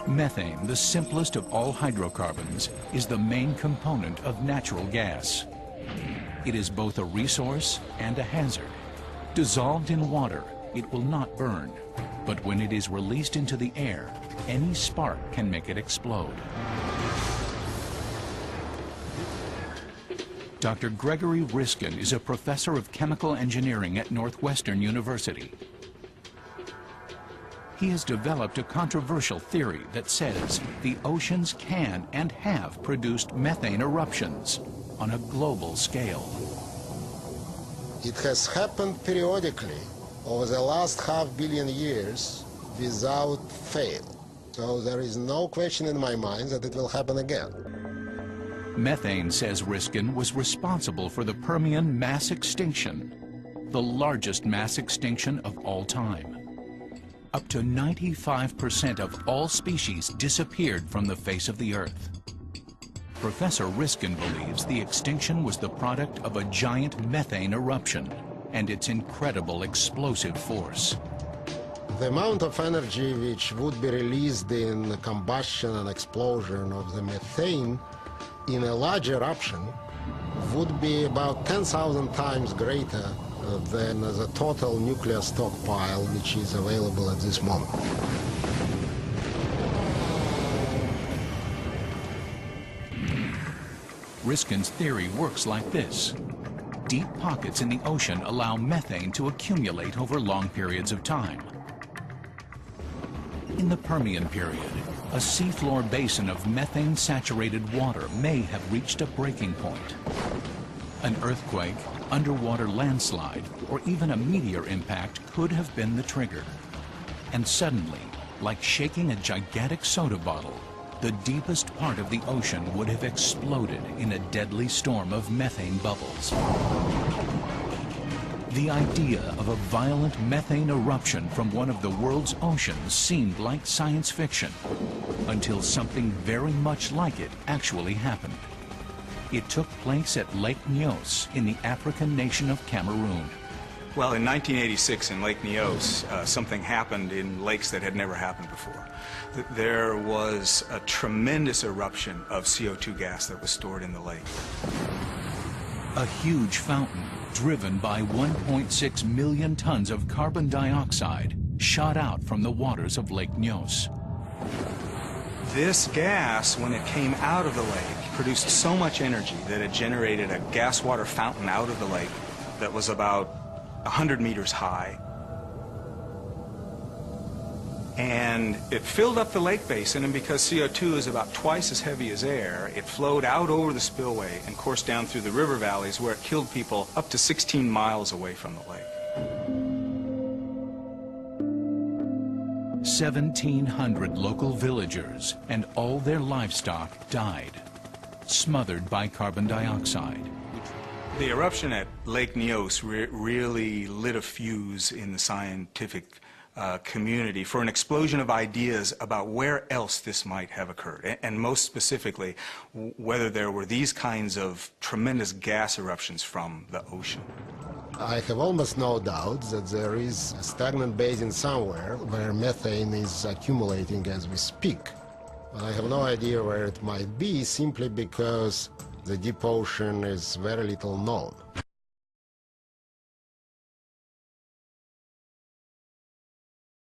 Methane, the simplest of all hydrocarbons, is the main component of natural gas. It is both a resource and a hazard. Dissolved in water, it will not burn, but when it is released into the air, any spark can make it explode. Dr. Gregory Riskin is a professor of chemical engineering at Northwestern University. He has developed a controversial theory that says the oceans can and have produced methane eruptions on a global scale. It has happened periodically over the last half billion years without fail. So there is no question in my mind that it will happen again. Methane, says Riskin, was responsible for the Permian mass extinction, the largest mass extinction of all time. Up to 95% of all species disappeared from the face of the Earth. Professor Riskin believes the extinction was the product of a giant methane eruption and its incredible explosive force. The amount of energy which would be released in the combustion and explosion of the methane in a large eruption would be about 10,000 times greater than the total nuclear stockpile which is available at this moment. Riskin's theory works like this. Deep pockets in the ocean allow methane to accumulate over long periods of time. In the Permian period, a seafloor basin of methane-saturated water may have reached a breaking point. An earthquake, underwater landslide, or even a meteor impact could have been the trigger. And suddenly, like shaking a gigantic soda bottle, the deepest part of the ocean would have exploded in a deadly storm of methane bubbles. The idea of a violent methane eruption from one of the world's oceans seemed like science fiction, until something very much like it actually happened. It took place at Lake Nyos in the African nation of Cameroon. Well, in 1986 in Lake Nyos, something happened in lakes that had never happened before. There was a tremendous eruption of CO2 gas that was stored in the lake. A huge fountain, driven by 1.6 million tons of carbon dioxide, shot out from the waters of Lake Nyos. This gas, when it came out of the lake, produced so much energy that it generated a gas water fountain out of the lake that was about 100 meters high. And it filled up the lake basin, and because CO2 is about twice as heavy as air, it flowed out over the spillway and coursed down through the river valleys where it killed people up to 16 miles away from the lake. 1,700 local villagers and all their livestock died, smothered by carbon dioxide. The eruption at Lake Nyos really lit a fuse in the scientific community for an explosion of ideas about where else this might have occurred, and most specifically, whether there were these kinds of tremendous gas eruptions from the ocean. I have almost no doubt that there is a stagnant basin somewhere where methane is accumulating as we speak. I have no idea where it might be, simply because the deep ocean is very little known.